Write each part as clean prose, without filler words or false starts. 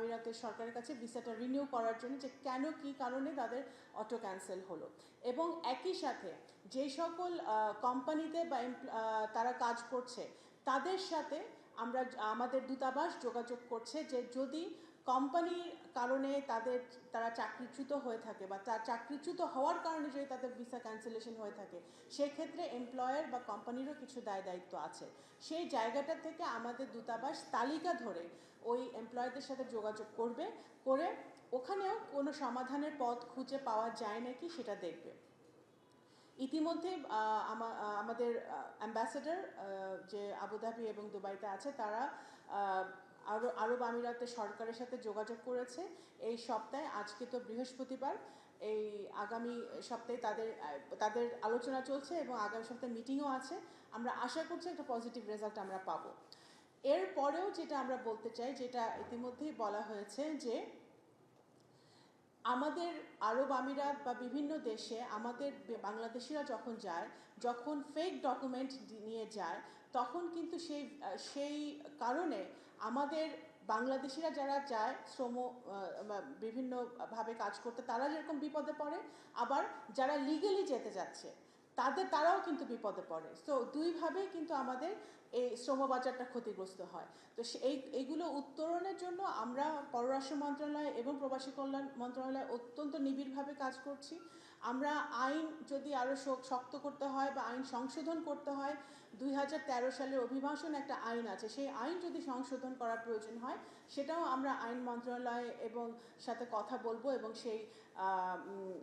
আমিরাতের সরকারের কাছে ভিসাটা রিনিউ করার জন্য যে কেন কী কারণে তাদের অটো ক্যান্সেল হলো। এবং একই সাথে যে সকল কোম্পানিতে বা তারা কাজ করছে তাদের সাথে আমাদের দূতাবাস যোগাযোগ করছে যে যদি কোম্পানির কারণে তারা চাকরিচ্যুত হয়ে থাকে বা চাকরিচ্যুত হওয়ার কারণে যদি তাদের ভিসা ক্যান্সেলেশন হয়ে থাকে সেক্ষেত্রে এমপ্লয়ার বা কোম্পানিরও কিছু দায় দায়িত্ব আছে। সেই জায়গাটা থেকে আমাদের দূতাবাস তালিকা ধরে ওই এমপ্লয়ারদের সাথে যোগাযোগ করে ওখানেও কোনো সমাধানের পথ খুঁজে পাওয়া যায় নাকি সেটা দেখবে। ইতিমধ্যে আমাদের অ্যাম্বাসেডর যে আবুধাবি এবং দুবাইতে আছে তারা আরব আমিরাতের সরকারের সাথে যোগাযোগ করেছে এই সপ্তাহে। আজকে তো বৃহস্পতিবার, এই আগামী সপ্তাহে তাদের আলোচনা চলছে এবং আগামী সপ্তাহে মিটিংও আছে। আমরা আশা করছি একটা পজিটিভ রেজাল্ট আমরা পাবো। এরপরেও যেটা আমরা বলতে চাই, যেটা ইতিমধ্যেই বলা হয়েছে, যে আমাদের আরব আমিরাত বা বিভিন্ন দেশে আমাদের বাংলাদেশিরা যখন ফেক ডকুমেন্ট নিয়ে যায় তখন কিন্তু সেই কারণে আমাদের বাংলাদেশিরা যারা যায় বিভিন্নভাবে কাজ করতে তারা যেরকম বিপদে পড়ে, আবার যারা লিগালি যেতে যাচ্ছে তারাও কিন্তু বিপদে পড়ে। সো দুইভাবেই কিন্তু আমাদের এই শ্রমবাজারটা ক্ষতিগ্রস্ত হয়। তো এইগুলো উত্তরণের জন্য আমরা পররাষ্ট্র মন্ত্রণালয় এবং প্রবাসী কল্যাণ মন্ত্রণালয় অত্যন্ত নিবিড়ভাবে কাজ করছি। আমরা আইন যদি আরও শক্ত করতে হয় বা আইন সংশোধন করতে হয়, 2013 সালের অভিবাসন একটা আইন আছে, সেই আইন যদি সংশোধন করার প্রয়োজন হয় সেটাও আমরা আইন মন্ত্রণালয় এবং সাথে কথা বলবো এবং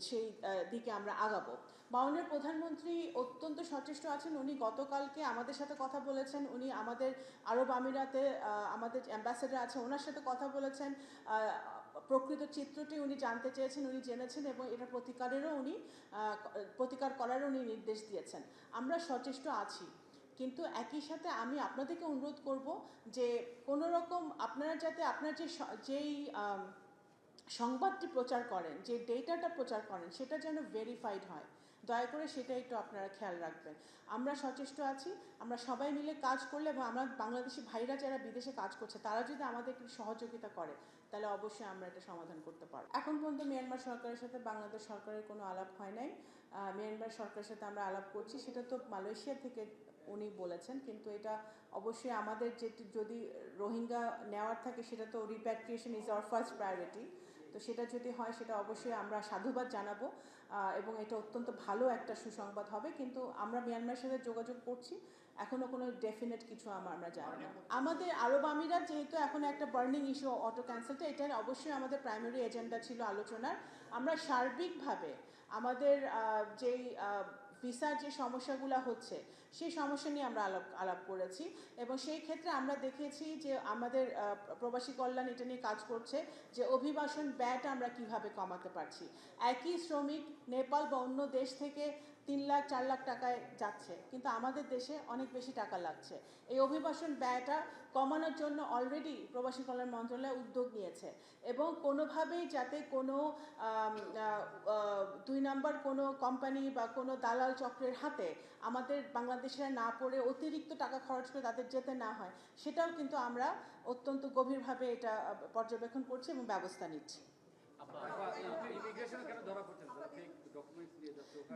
সেই দিকে আমরা আগাবো। মাননীয় প্রধানমন্ত্রী অত্যন্ত সচেষ্ট আছেন। উনি গতকালকে আমাদের সাথে কথা বলেছেন, উনি আমাদের আরব আমিরাতে আমাদের অ্যাম্বাসেডর আছে ওনার সাথে কথা বলেছেন, প্রকৃত চিত্রটি উনি জানতে চেয়েছেন, উনি জেনেছেন এবং এটা প্রতিকার করারও উনি নির্দেশ দিয়েছেন। আমরা সচেষ্ট আছি, কিন্তু একই সাথে আমি আপনাদেরকে অনুরোধ করব যে কোনো রকম আপনারা যাতে আপনার যেই সংবাদটি প্রচার করেন, যে ডেটাটা প্রচার করেন সেটা যেন ভেরিফাইড হয়। দয়া করে সেটা একটু আপনারা খেয়াল রাখবেন। আমরা সচেষ্ট আছি, আমরা সবাই মিলে কাজ করলে এবং আমরা বাংলাদেশি ভাইরা যারা বিদেশে কাজ করছে তারা যদি আমাদের একটু সহযোগিতা করে তাহলে অবশ্যই আমরা এটা সমাধান করতে পারব। এখন পর্যন্ত মিয়ানমার সরকারের সাথে বাংলাদেশ সরকারের কোনো আলাপ হয় নাই। মিয়ানমার সরকারের সাথে আমরা আলাপ করছি, সেটা তো মালয়েশিয়া থেকে উনি বলেছেন, কিন্তু এটা অবশ্যই আমাদের যদি রোহিঙ্গা নেওয়ার থাকে সেটা তো repatriation is our first priority. তো সেটা যদি হয় সেটা অবশ্যই আমরা সাধুবাদ জানাবো এবং এটা অত্যন্ত ভালো একটা সুসংবাদ হবে। কিন্তু আমরা মিয়ানমারের সাথে যোগাযোগ করছি, এখনও কোনো ডেফিনেট কিছু আমরা জানি না। আমাদের আরব আমিরাত যেহেতু এখন একটা বার্নিং ইস্যু অটো ক্যান্সেলটা, এটা অবশ্যই আমাদের প্রাইমারি এজেন্ডা ছিল আলোচনার। আমরা সার্বিকভাবে আমাদের যেই ভিসার যে সমস্যাগুলো হচ্ছে সেই সমস্যা নিয়ে আমরা আলাপ করেছি এবং সেই ক্ষেত্রে আমরা দেখেছি যে আমাদের প্রবাসী কল্যাণ এটা নিয়ে কাজ করছে যে অভিবাসন ব্যয়টা আমরা কিভাবে কমাতে পারছি। একই শ্রমিক নেপাল বা অন্য দেশ থেকে 3 লাখ 4 লাখ টাকায় যাচ্ছে, কিন্তু আমাদের দেশে অনেক বেশি টাকা লাগছে। এই অভিবাসন ব্যয়টা কমানোর জন্য অলরেডি প্রবাসী কল্যাণ মন্ত্রণালয় উদ্যোগ নিয়েছে এবং কোনোভাবেই যাতে কোনো 2 নম্বর কোনো কোম্পানি বা কোনো দালাল চক্রের হাতে আমাদের বাংলাদেশিরা না পড়ে অতিরিক্ত টাকা খরচ করে তাদের যেতে না হয়, সেটাও কিন্তু আমরা অত্যন্ত গভীরভাবে এটা পর্যবেক্ষণ করছি এবং ব্যবস্থা নিচ্ছি।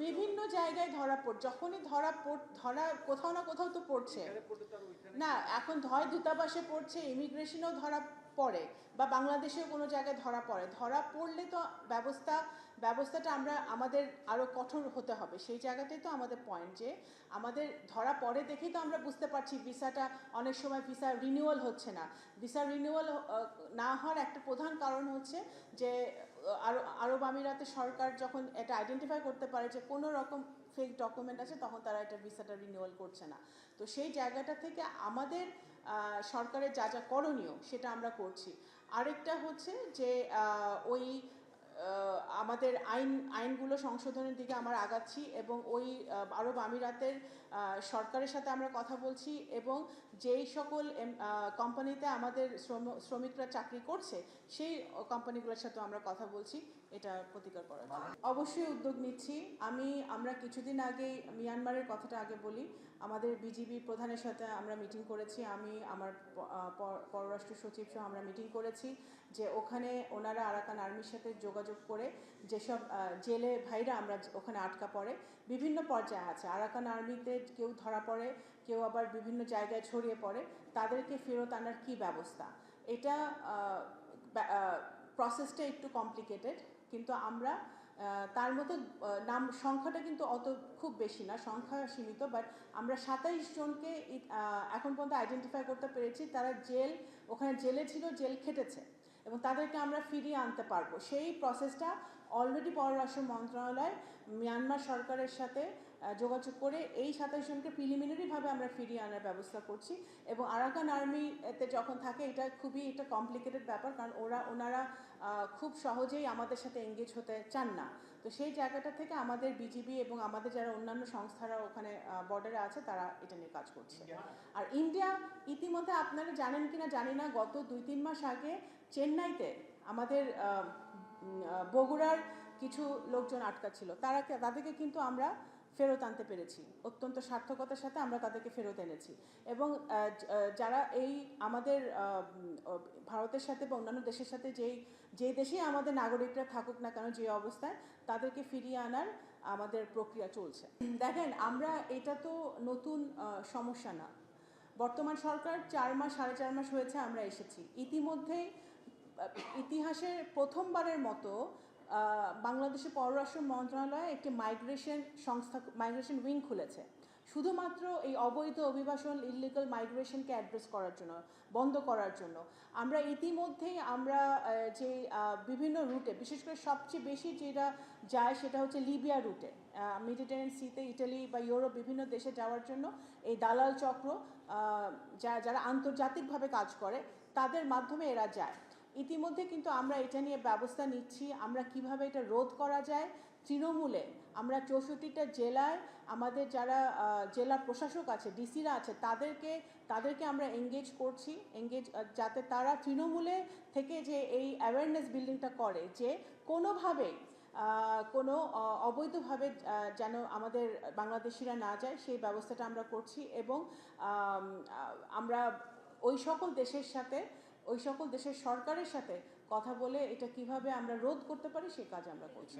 বিভিন্ন জায়গায় যখনই ধরা কোথাও না কোথাও তো পড়ছে না। এখন হয় দূতাবাসে পড়ছে, ইমিগ্রেশনেও ধরা পড়ে বা বাংলাদেশেও কোনো জায়গায় ধরা পড়লে তো ব্যবস্থাটা আমাদের আরও কঠোর হতে হবে। সেই জায়গাটাই তো আমাদের পয়েন্ট, যে আমাদের ধরা পড়ে দেখেই তো আমরা বুঝতে পারছি ভিসাটা অনেক সময় ভিসা রিনিউয়াল হচ্ছে না। ভিসা রিনিউয়াল না হওয়ার একটা প্রধান কারণ হচ্ছে যে আরব আমিরাতের সরকার যখন এটা আইডেন্টিফাই করতে পারে যে কোনো রকম ফেক ডকুমেন্ট আছে তখন তারা এটা ভিসাটা রিনিউয়াল করছে না। তো সেই জায়গাটা থেকে আমাদের সরকারের যা করণীয় সেটা আমরা করছি। আরেকটা হচ্ছে যে ওই আমাদের আইনগুলো সংশোধনের দিকে আমরা আগাচ্ছি এবং ওই আরব আমিরাতের সরকারের সাথে আমরা কথা বলছি এবং যেই সকল কোম্পানিতে আমাদের শ্রমিকরা চাকরি করছে সেই কোম্পানিগুলোর সাথেও আমরা কথা বলছি এটা প্রতিকার করার জন্য। অবশ্যই উদ্যোগ নিচ্ছি। আমরা কিছুদিন আগে মিয়ানমারের কথাটা আগে বলি। আমাদের বিজিবি প্রধানের সাথে আমরা মিটিং করেছি, আমি আমার পররাষ্ট্র সচিব সহ আমরা মিটিং করেছি যে ওখানে ওনারা আরাকান আর্মির সাথে যোগাযোগ করে যেসব জেলে ভাইরা আমরা ওখানে আটকা পড়ে বিভিন্ন পর্যায়ে আছে, আরাকান আর্মিতে কেউ ধরা পড়ে, কেউ আবার বিভিন্ন জায়গায় ছড়িয়ে পড়ে, তাদেরকে ফেরত আনার কী ব্যবস্থা। এটা প্রসেসটা একটু কমপ্লিকেটেড, কিন্তু আমরা তার মতো সংখ্যাটা কিন্তু অত খুব বেশি না, সংখ্যা সীমিত, বাট আমরা 27 জনকে এখন পর্যন্ত আইডেন্টিফাই করতে পেরেছি। তারা ওখানে জেলে ছিল, জেল খেটেছে এবং তাদেরকে আমরা ফিরিয়ে আনতে পারবো। সেই প্রসেসটা অলরেডি পররাষ্ট্র মন্ত্রণালয় মিয়ানমার সরকারের সাথে যোগাযোগ করে এই 27 জনকে প্রিলিমিনারিভাবে আমরা ফিরিয়ে আনার ব্যবস্থা করছি। এবং আরাকান আর্মিতে যখন থাকে এটা খুবই একটা কমপ্লিকেটেড ব্যাপার, কারণ ওনারা খুব সহজেই আমাদের সাথে এঙ্গেজ হতে চান না। তো সেই জায়গাটা থেকে আমাদের বিজিবি এবং আমাদের যারা অন্যান্য সংস্থারা ওখানে বর্ডারে আছে তারা এটা নিয়ে কাজ করছে। আর ইন্ডিয়া ইতিমধ্যে আপনারা জানেন কিনা জানি না, গত 2-3 মাস আগে চেন্নাইতে আমাদের বগুড়ার কিছু লোকজন আটকা ছিল, তাদেরকে কিন্তু আমরা ফেরত আনতে পেরেছি, অত্যন্ত সার্থকতার সাথে আমরা তাদেরকে ফেরত এনেছি। এবং যারা আমাদের ভারতের সাথে বা অন্যান্য দেশের সাথে যে দেশেই আমাদের নাগরিকরা থাকুক না কেন যে অবস্থায়, তাদেরকে ফিরিয়ে আনার আমাদের প্রক্রিয়া চলছে। দেখেন, এটা তো নতুন সমস্যা না। বর্তমান সরকার 4-4.5 মাস হয়েছে আমরা এসেছি। ইতিমধ্যেই ইতিহাসের প্রথমবারের মতো বাংলাদেশের পররাষ্ট্র মন্ত্রণালয় একটি মাইগ্রেশন উইং খুলেছে, শুধুমাত্র এই অবৈধ অভিবাসন, ইললিগাল মাইগ্রেশনকে অ্যাড্রেস করার জন্য, বন্ধ করার জন্য। আমরা ইতিমধ্যেই যে বিভিন্ন রুটে, বিশেষ করে সবচেয়ে বেশি যেটা যায় সেটা হচ্ছে লিবিয়া রুটে, মেডিটেরিয়ান সিতে ইটালি বা ইউরোপ বিভিন্ন দেশে যাওয়ার জন্য এই দালাল চক্র যারা আন্তর্জাতিকভাবে কাজ করে তাদের মাধ্যমে এরা যায়। ইতিমধ্যে কিন্তু আমরা এটা নিয়ে ব্যবস্থা নিচ্ছি, আমরা কিভাবে এটা রোধ করা যায়। তৃণমূলে আমরা 64টা জেলায় আমাদের যারা জেলা প্রশাসক আছে, ডিসিরা আছে, তাদেরকে আমরা এঙ্গেজ করছি, যাতে তারা তৃণমূলে থেকে যে এই অ্যাওয়ারনেস বিল্ডিংটা করে যে কোনোভাবেই কোনো অবৈধভাবে যেন আমাদের বাংলাদেশিরা না যায়, সেই ব্যবস্থাটা আমরা করছি। এবং আমরা ওই সকল দেশের সরকারের সাথে কথা বলে এটা কিভাবে আমরা রোধ করতে পারি সেই কাজ আমরা করছি।